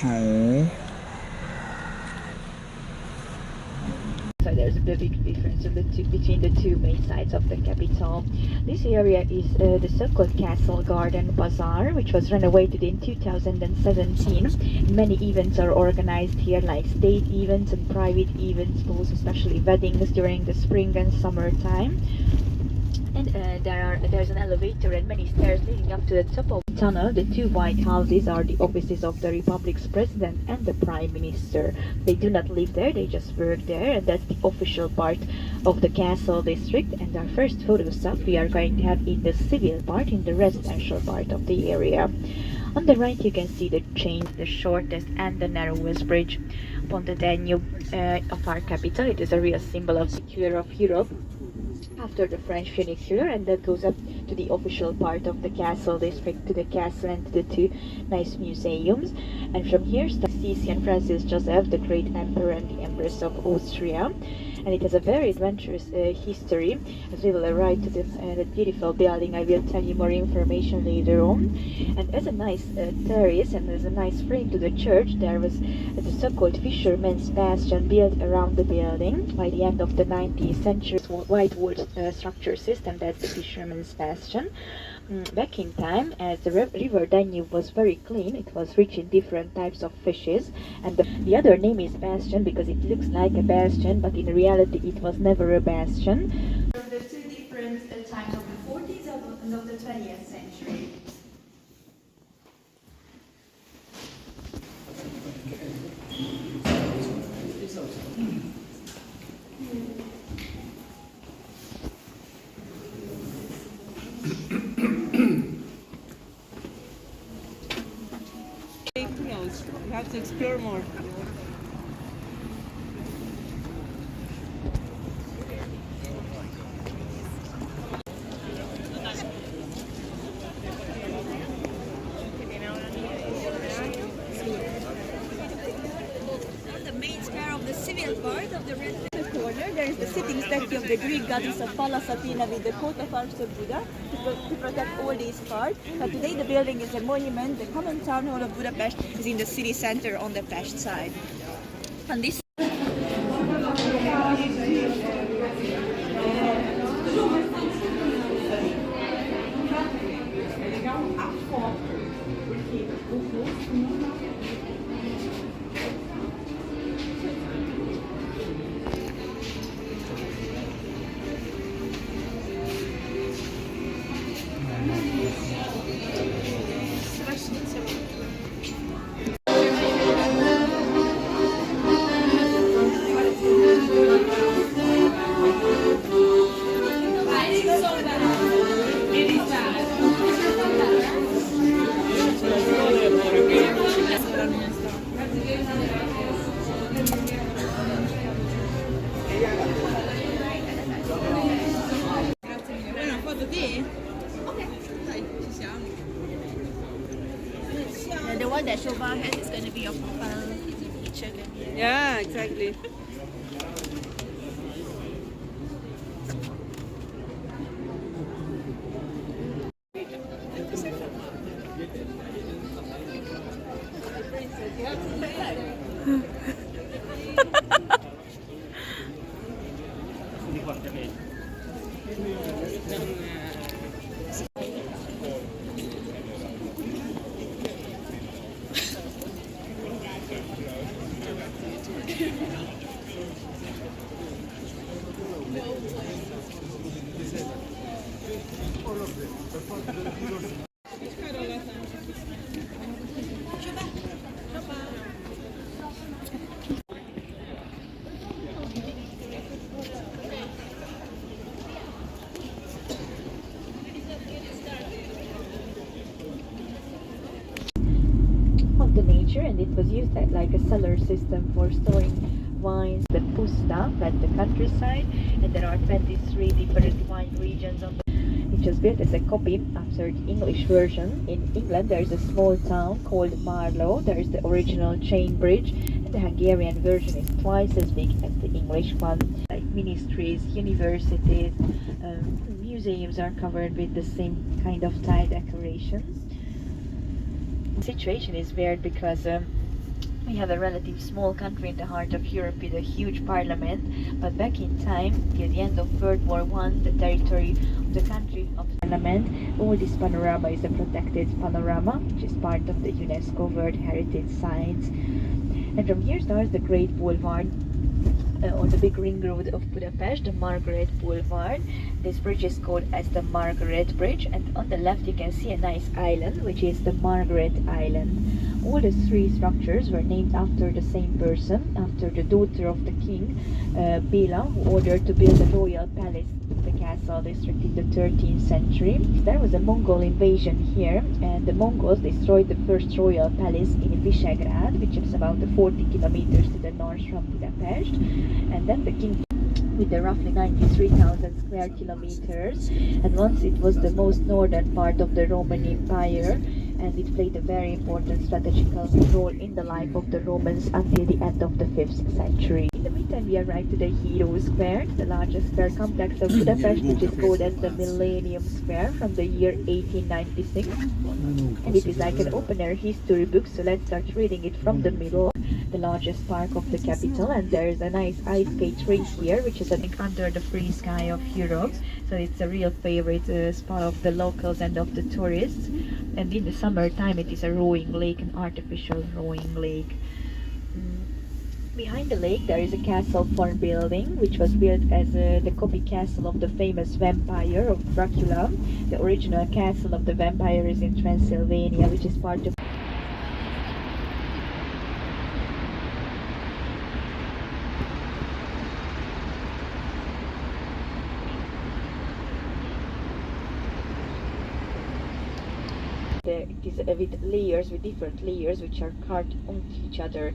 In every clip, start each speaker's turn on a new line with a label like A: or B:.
A: So there's a big difference between the two main sides of the capital. This area is the so-called Castle Garden Bazaar, which was renovated in 2017. Many events are organized here, like state events and private events, both especially weddings during the spring and summer time. And there's an elevator and many stairs leading up to the top of the tunnel. The two White Houses are the offices of the Republic's president and the Prime Minister. They do not live there, they just work there, and that's the official part of the castle district. And our first photo stop we are going to have in the civil part, in the residential part of the area. On the right you can see the chain, the shortest and the narrowest bridge upon the Danube of our capital. It is a real symbol of the future of Europe after the French funicular, and that goes up to the official part of the castle district, to the castle and to the two nice museums. And from here see St. Francis Joseph, the great emperor and the empress of Austria. And it has a very adventurous history. As we will arrive to the beautiful building, I will tell you more information later on. And as a nice terrace and as a nice frame to the church, there was the so-called fisherman's bastion built around the building. By the end of the 19th century, white walled structure system, that's the fisherman's bastion. Back in time, as the river Danube was very clean, it was rich in different types of fishes, and the other name is bastion because it looks like a bastion, but in reality it was never a bastion.
B: The two different times of the 40s and of the 20th century.
C: You have to explore more.
B: The main square of the civil part of the corner, there is the sitting statue of the Greek goddess of Pallas Athena with the coat of arms of Buddha to protect all these parts. But today the building is a monument. The common town hall of Budapest is in the city center on the Pest side. And this the one that Shobha has is going to be your profile picture.
C: Yeah, exactly.
A: The nature, and it was used as like a cellar system for storing wines. The Pusta, that's the countryside, and there are 23 different wine regions on the. It was built as a copy after the English version. In England there is a small town called Marlow. There is the original chain bridge, and the Hungarian version is twice as big as the English one. Like ministries, universities, museums are covered with the same kind of tile decorations. The situation is weird because We have a relative small country in the heart of Europe with a huge parliament, but back in time, till the end of World War One, the territory of the country of the parliament, all this panorama is a protected panorama, which is part of the UNESCO World Heritage Sites. And from here starts the Great Boulevard, on the big ring road of Budapest, the Margaret Boulevard. This bridge is called as the Margaret Bridge, and on the left you can see a nice island, which is the Margaret Island. All the three structures were named after the same person, after the daughter of the king, Bela, who ordered to build a royal palace in the castle district in the 13th century. There was a Mongol invasion here, and the Mongols destroyed the first royal palace in Visegrad, which is about 40 kilometers to the north from Budapest. And then the king, with the roughly 93,000 square kilometers, and once it was the most northern part of the Roman Empire, and it played a very important strategical role in the life of the Romans until the end of the 5th century. In the meantime, we arrived to the Hero Square, the largest square complex of Budapest, which is called as the Millennium Square from the year 1896. And it is like an open-air history book, so let's start reading it from the middle. The largest park of the capital, and there is a nice ice skate rink here, which is I think under the free sky of Europe, so it's a real favorite spot of the locals and of the tourists. And in the summertime it is a rowing lake, an artificial rowing lake. Behind the lake there is a castle farm building, which was built as the copy castle of the famous vampire of Dracula. The original castle of the vampire is in Transylvania, which is part of it is with layers, with different layers which are carved onto each other.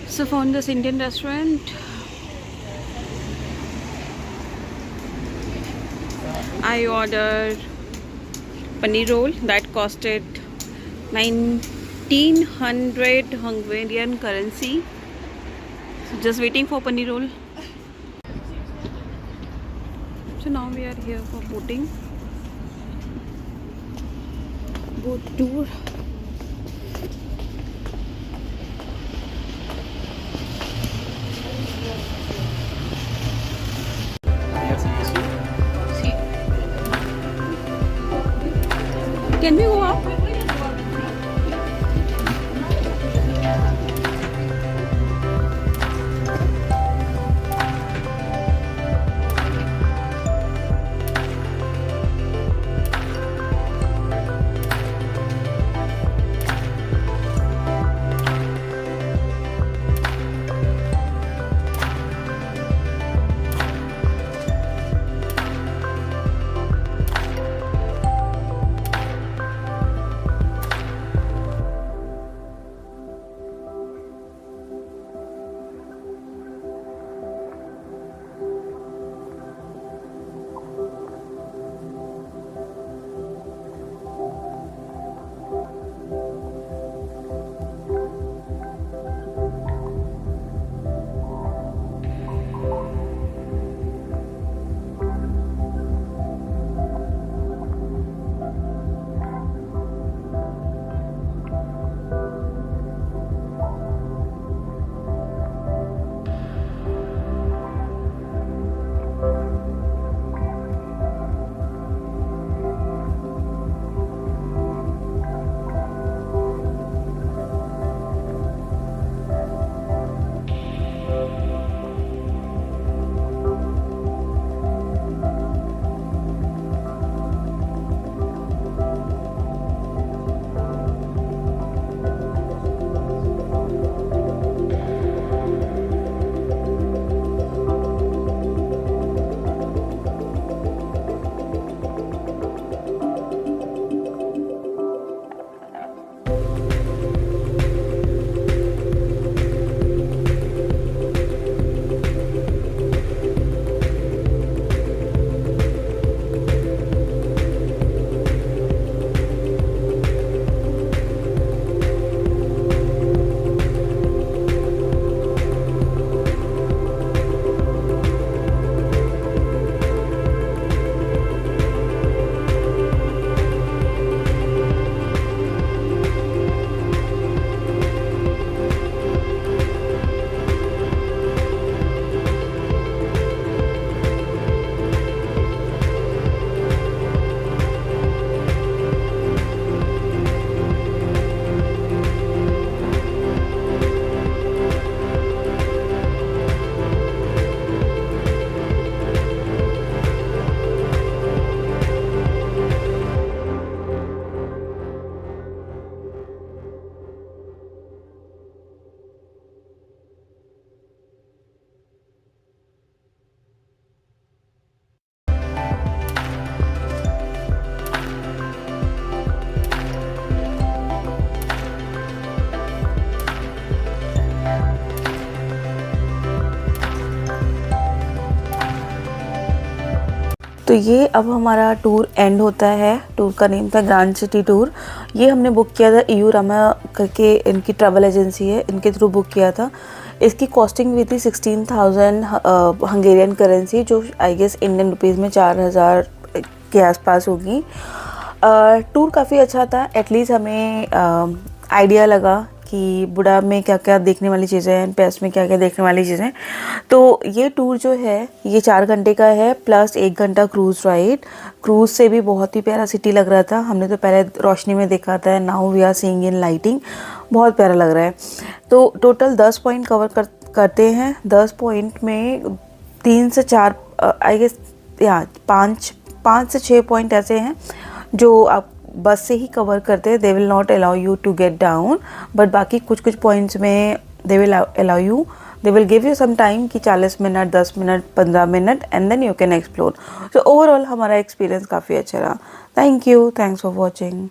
C: So found this Indian restaurant. I ordered paneer roll that costed 1900 Hungarian currency. So just waiting for paneer roll. So now we are here for boating. Boat tour. Can we go up?
D: ये अब हमारा tour and होता है। Tour का name था grand city tour. ये हमने book किया था EU रामा करके, इनकी ट्रैवल एजेंसी है, इनके थ्रू बुक किया था। इसकी कॉस्टिंग हुई थी 16,000 हंगेरियन करेंसी, जो आई गेस इंडियन रुपीज़ में 4,000 के आसपास होगी। टूर काफ़ी अच्छा था। एटलीस्ट हमें आइडिया लगा कि बुडा में क्या क्या देखने वाली चीज़ें हैं, पेस्ट में क्या क्या देखने वाली चीज़ें। तो ये टूर जो है ये 4 घंटे का है, प्लस 1 घंटा क्रूज़ राइड। क्रूज़ से भी बहुत ही प्यारा सिटी लग रहा था। हमने तो पहले रोशनी में देखा था, now we are seeing in lighting. बहुत प्यारा लग रहा है। तो टोटल 10 पॉइंट कवर करते हैं। 10 पॉइंट में 3 से 4 आई गेस या 5 से 6 पॉइंट ऐसे हैं जो आप बस से ही कवर करते हैं। They will not allow you to get down, but बाकी कुछ पॉइंट्स में they will allow you, they will give you some time कि 40 minute, 10 minute, 15 minute, and then you can explore. So overall हमारा experience काफ़ी अच्छा रहा। Thank you, thanks for watching.